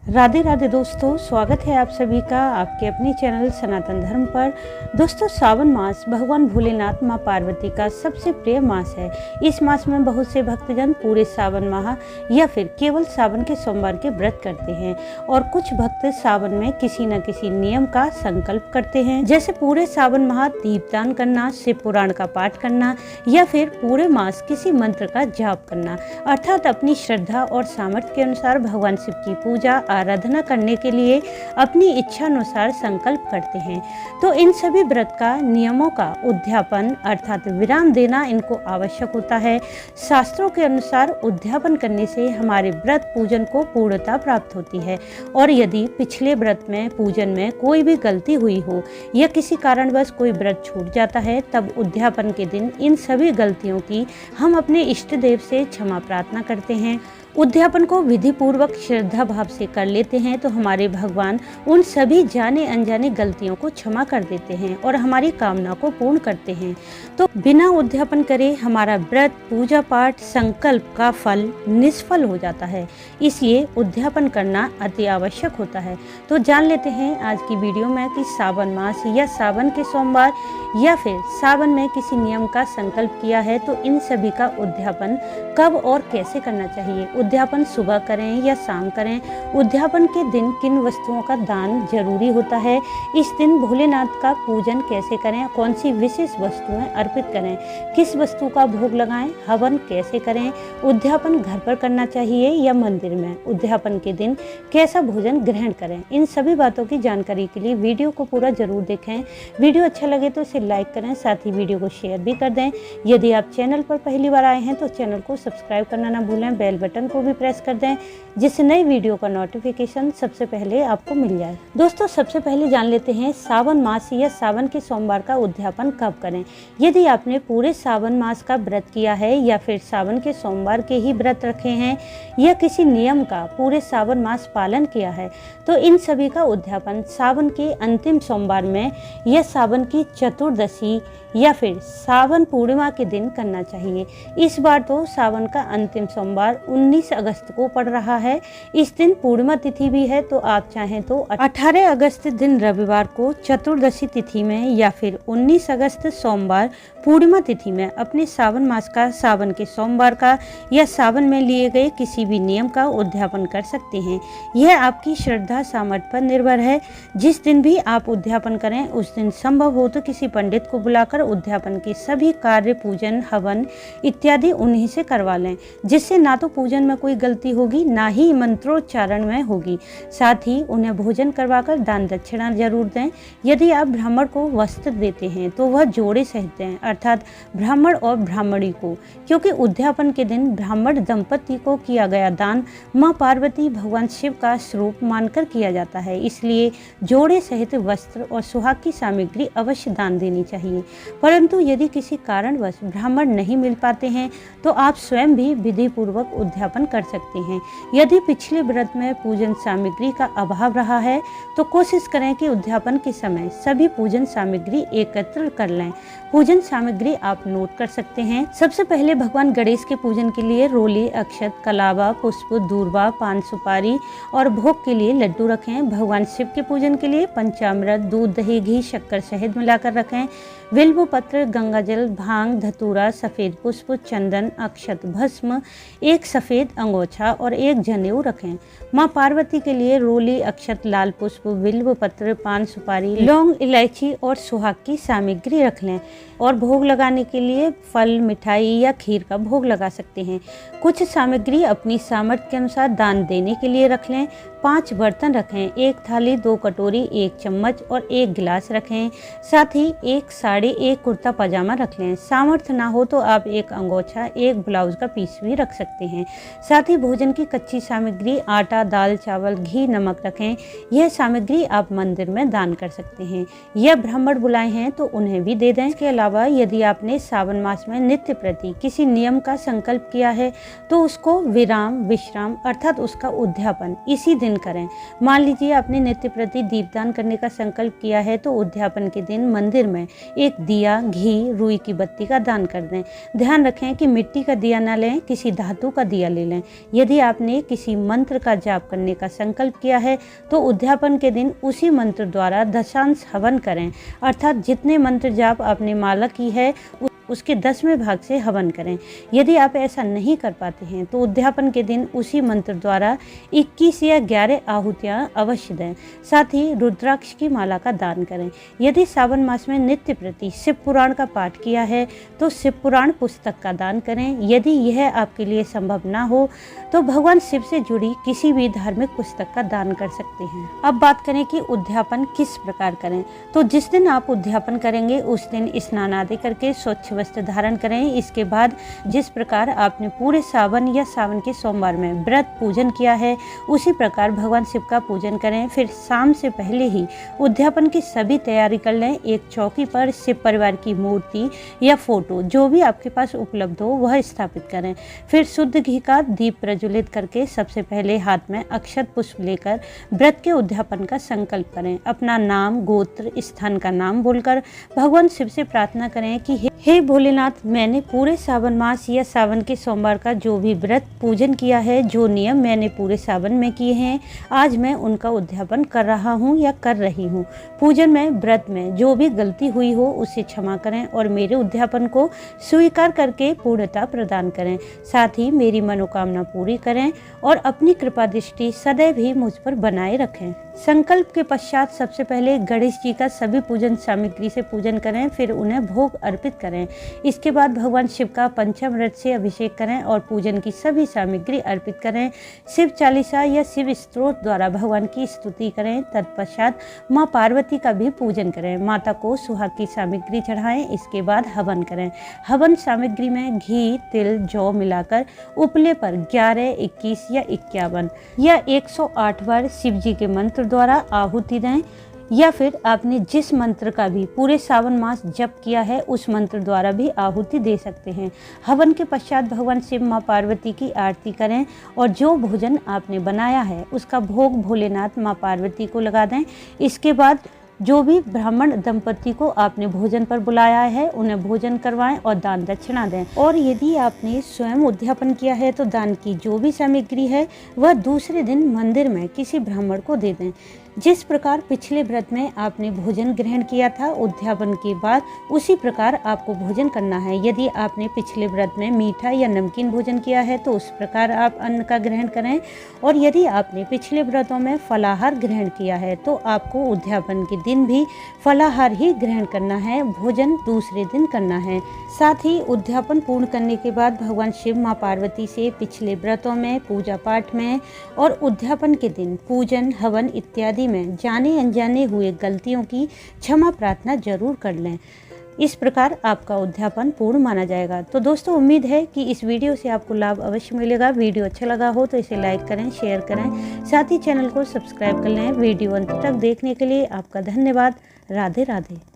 राधे राधे दोस्तों, स्वागत है आप सभी का आपके अपने चैनल सनातन धर्म पर। दोस्तों, सावन मास भगवान भोलेनाथ मां पार्वती का सबसे प्रिय मास है। इस मास में बहुत से भक्तजन पूरे सावन माह या फिर केवल सावन के सोमवार के व्रत करते हैं और कुछ भक्त सावन में किसी न किसी नियम का संकल्प करते हैं, जैसे पूरे सावन माह दीपदान करना, शिव पुराण का पाठ करना या फिर पूरे मास किसी मंत्र का जाप करना, अर्थात अपनी श्रद्धा और सामर्थ्य के अनुसार भगवान शिव की पूजा आराधना करने के लिए अपनी इच्छा अनुसार संकल्प करते हैं। तो इन सभी व्रत का नियमों का उद्यापन अर्थात विराम देना इनको आवश्यक होता है। शास्त्रों के अनुसार उद्यापन करने से हमारे व्रत पूजन को पूर्णता प्राप्त होती है और यदि पिछले व्रत में पूजन में कोई भी गलती हुई हो या किसी कारणवश कोई व्रत छूट जाता है, तब उद्यापन के दिन इन सभी गलतियों की हम अपने इष्ट देव से क्षमा प्रार्थना करते हैं। उद्यापन को विधि पूर्वक श्रद्धा भाव से कर लेते हैं तो हमारे भगवान उन सभी जाने अनजाने गलतियों को क्षमा कर देते हैं और हमारी कामना को पूर्ण करते हैं। तो बिना उद्यापन करे हमारा व्रत पूजा पाठ संकल्प का फल निष्फल हो जाता है, इसलिए उद्यापन करना अति आवश्यक होता है। तो जान लेते हैं आज की वीडियो में कि सावन मास या सावन के सोमवार या फिर सावन में किसी नियम का संकल्प किया है तो इन सभी का उद्यापन कब और कैसे करना चाहिए। उद्यापन सुबह करें या शाम करें। उद्यापन के दिन किन वस्तुओं का दान जरूरी होता है। इस दिन भोलेनाथ का पूजन कैसे करें, कौन सी विशेष वस्तुएं अर्पित करें, किस वस्तु का भोग लगाएं, हवन कैसे करें, उद्यापन घर पर करना चाहिए या मंदिर में, उद्यापन के दिन कैसा भोजन ग्रहण करें। इन सभी बातों की जानकारी के लिए वीडियो को पूरा जरूर देखें। वीडियो अच्छा लगे तो इसे लाइक करें, साथ ही वीडियो को शेयर भी कर दें। यदि आप चैनल पर पहली बार आए हैं तो चैनल को सब्सक्राइब करना ना भूलें, बेल बटन को भी प्रेस कर दें जिससे नई वीडियो का नोटिफिकेशन सबसे पहले आपको मिल जाए। दोस्तों, सबसे पहले जान लेते हैं सावन मास या सावन के सोमवार का उद्यापन कब करें। यदि आपने पूरे सावन मास का व्रत किया है या फिर सावन के सोमवार के ही व्रत रखे हैं या किसी नियम का पूरे सावन मास पालन किया है तो इन सभी का उद्यापन सावन के अंतिम सोमवार में या सावन की चतुर्दशी या फिर सावन पूर्णिमा के दिन करना चाहिए। इस बार तो सावन का अंतिम सोमवार 19 अगस्त को पड़ रहा है। इस दिन पूर्णिमा तिथि भी है, तो आप चाहें तो 18 अगस्त दिन रविवार को चतुर्दशी तिथि में या फिर 19 अगस्त सोमवार पूर्णिमा तिथि में अपने सावन मास का, सावन के सोमवार का या सावन में लिए गए किसी भी नियम का उद्यापन कर सकते हैं। यह आपकी श्रद्धा सामर्थ्य पर निर्भर है। जिस दिन भी आप उद्यापन करें उस दिन संभव हो तो किसी पंडित को बुलाकर उद्यापन के सभी कार्य, पूजन, हवन इत्यादि उन्हीं से करवा लें, जिससे ना तो पूजन में कोई गलती होगी ना ही मंत्रोच्चारण में होगी। साथ ही उन्हें भोजन करवाकर दान दक्षिणा जरूर दें। यदि आप ब्राह्मण को वस्त्र देते हैं तो वह जोड़े सहित दें, अर्थात ब्राह्मण और ब्राह्मणी को, क्योंकि उद्यापन के दिन ब्राह्मण दंपति को किया गया दान मां पार्वती भगवान शिव का स्वरूप मानकर किया जाता है। इसलिए जोड़े सहित वस्त्र और सुहाग की सामग्री अवश्य दान देनी चाहिए। परंतु यदि किसी कारणवश ब्राह्मण नहीं मिल पाते हैं तो आप स्वयं भी विधि पूर्वक उद्यापन कर सकते हैं। यदि पिछले व्रत में पूजन सामग्री का अभाव रहा है तो कोशिश करें कि उद्यापन के समय सभी पूजन सामग्री एकत्र कर लें। पूजन सामग्री आप नोट कर सकते हैं। सबसे पहले भगवान गणेश के पूजन के लिए रोली, अक्षत, कलावा, पुष्प, दूर्वा, पान सुपारी और भोग के लिए लड्डू रखें। भगवान शिव के पूजन के लिए पंचामृत, दूध, दही, घी, शक्कर, शहद मिलाकर रखें। बिल्व पत्र, गंगाजल, भांग, धतूरा, सफेद पुष्प, चंदन, अक्षत, भस्म, एक सफेद अंगोछा और एक जनेऊ रखें। मां पार्वती के लिए रोली, अक्षत, लाल पुष्प, बिल्व पत्र, पान सुपारी, लौंग, इलायची और सुहाग की सामग्री रख लें और भोग लगाने के लिए फल, मिठाई या खीर का भोग लगा सकते हैं। कुछ सामग्री अपनी सामर्थ्य के अनुसार दान देने के लिए रख लें। 5 बर्तन रखें, 1 थाली, 2 कटोरी, 1 चम्मच और 1 गिलास रखें। साथ ही 1 साड़ी, 1 कुर्ता पजामा रख लें। सामर्थ्य ना हो तो आप 1 अंगोछा, 1 ब्लाउज का पीस भी रख सकते हैं। साथ ही भोजन की कच्ची सामग्री आटा, दाल, चावल, घी, नमक रखें। यह सामग्री आप मंदिर में दान कर सकते हैं या ब्राह्मण बुलाए हैं तो उन्हें भी दे दें। इसके अलावा यदि आपने सावन मास में नित्य प्रति किसी नियम का संकल्प किया है तो उसको विश्राम अर्थात उसका उद्यापन इसी दिन करें। मान लीजिए आपने नित्य प्रति दीपदान करने का संकल्प किया है तो उद्यापन के दिन मंदिर में एक दिया, घी, रुई की बत्ती का दान कर दें। ध्यान रखें कि मिट्टी का दिया न लें, किसी धातु का दिया ले लें। लें। यदि आपने किसी मंत्र का जाप करने का संकल्प किया है तो उद्यापन के दिन उसी मंत्र द्वारा दशांश हवन करें, अर्थात जितने मंत्र जाप आपने माला की है उसके 10वें भाग से हवन करें। यदि आप ऐसा नहीं कर पाते हैं तो उद्यापन के दिन उसी मंत्र द्वारा 21 या 11 आहुतियाँ अवश्य दें। साथ ही रुद्राक्ष की माला का दान करें। यदि सावन मास में नित्य प्रति शिव पुराण का पाठ किया है तो शिव पुराण पुस्तक का दान करें। यदि यह आपके लिए संभव ना हो तो भगवान शिव से जुड़ी किसी भी धार्मिक पुस्तक का दान कर सकते हैं। अब बात करें कि उद्यापन किस प्रकार करें। तो जिस दिन आप उद्यापन करेंगे उस दिन स्नान आदि करके स्वच्छ वस्त्र धारण करें। इसके बाद जिस प्रकार आपने पूरे सावन या सावन के सोमवार में व्रत पूजन किया है उसी प्रकार भगवान शिव का पूजन करें। फिर शाम से पहले ही उद्यापन की सभी तैयारी कर लें। एक चौकी पर शिव परिवार की मूर्ति या फोटो जो भी आपके पास उपलब्ध हो वह स्थापित करें। फिर शुद्ध घी का दीप प्रज्वलित करके सबसे पहले हाथ में अक्षत पुष्प लेकर व्रत के उद्यापन का संकल्प करें। अपना नाम, गोत्र, स्थान का नाम बोलकर भगवान शिव से प्रार्थना करें कि हे भोलेनाथ, मैंने पूरे सावन मास या सावन के सोमवार का जो भी व्रत पूजन किया है, जो नियम मैंने पूरे सावन में किए हैं, आज मैं उनका उद्यापन कर रहा हूँ या कर रही हूँ। पूजन में, व्रत में जो भी गलती हुई हो उसे क्षमा करें और मेरे उद्यापन को स्वीकार करके पूर्णता प्रदान करें। साथ ही मेरी मनोकामना पूरी करें और अपनी कृपा दृष्टि सदैव ही मुझ पर बनाए रखें। संकल्प के पश्चात सबसे पहले गणेश जी का सभी पूजन सामग्री से पूजन करें, फिर उन्हें भोग अर्पित करें। इसके बाद भगवान शिव का पंचामृत से अभिषेक करें और पूजन की सभी सामग्री अर्पित करें। शिव चालीसा या शिव स्तोत्र द्वारा भगवान की स्तुति करें। तत्पश्चात माँ पार्वती का भी पूजन करें। माता को सुहाग की सामग्री चढ़ाएं। इसके बाद हवन करें। हवन सामग्री में घी, तिल, जौ मिलाकर उपले पर 11, 21 या 51 या 108 बार शिव जी के मंत्र द्वारा आहुति दें, या फिर आपने जिस मंत्र का भी पूरे सावन मास जप किया है उस मंत्र द्वारा भी आहुति दे सकते हैं। हवन के पश्चात भगवान शिव, माँ पार्वती की आरती करें और जो भोजन आपने बनाया है उसका भोग भोलेनाथ, माँ पार्वती को लगा दें। इसके बाद जो भी ब्राह्मण दंपति को आपने भोजन पर बुलाया है उन्हें भोजन करवाएं और दान दक्षिणा दें। और यदि आपने स्वयं उद्यापन किया है तो दान की जो भी सामग्री है वह दूसरे दिन मंदिर में किसी ब्राह्मण को दे दें। जिस प्रकार पिछले व्रत में आपने भोजन ग्रहण किया था उद्यापन के बाद उसी प्रकार आपको भोजन करना है। यदि आपने पिछले व्रत में मीठा या नमकीन भोजन किया है तो उस प्रकार आप अन्न का ग्रहण करें। और यदि आपने पिछले व्रतों में फलाहार ग्रहण किया है तो आपको उद्यापन के दिन भी फलाहार ही ग्रहण करना है, भोजन दूसरे दिन करना है। साथ ही उद्यापन पूर्ण करने के बाद भगवान शिव, माँ पार्वती से पिछले व्रतों में, पूजा पाठ में और उद्यापन के दिन पूजन, हवन इत्यादि में जाने अनजाने हुए गलतियों की क्षमा प्रार्थना जरूर कर लें। इस प्रकार आपका उद्यापन पूर्ण माना जाएगा। तो दोस्तों, उम्मीद है कि इस वीडियो से आपको लाभ अवश्य मिलेगा। वीडियो अच्छा लगा हो तो इसे लाइक करें, शेयर करें, साथ ही चैनल को सब्सक्राइब कर लें। वीडियो अंत तक देखने के लिए आपका धन्यवाद। राधे राधे।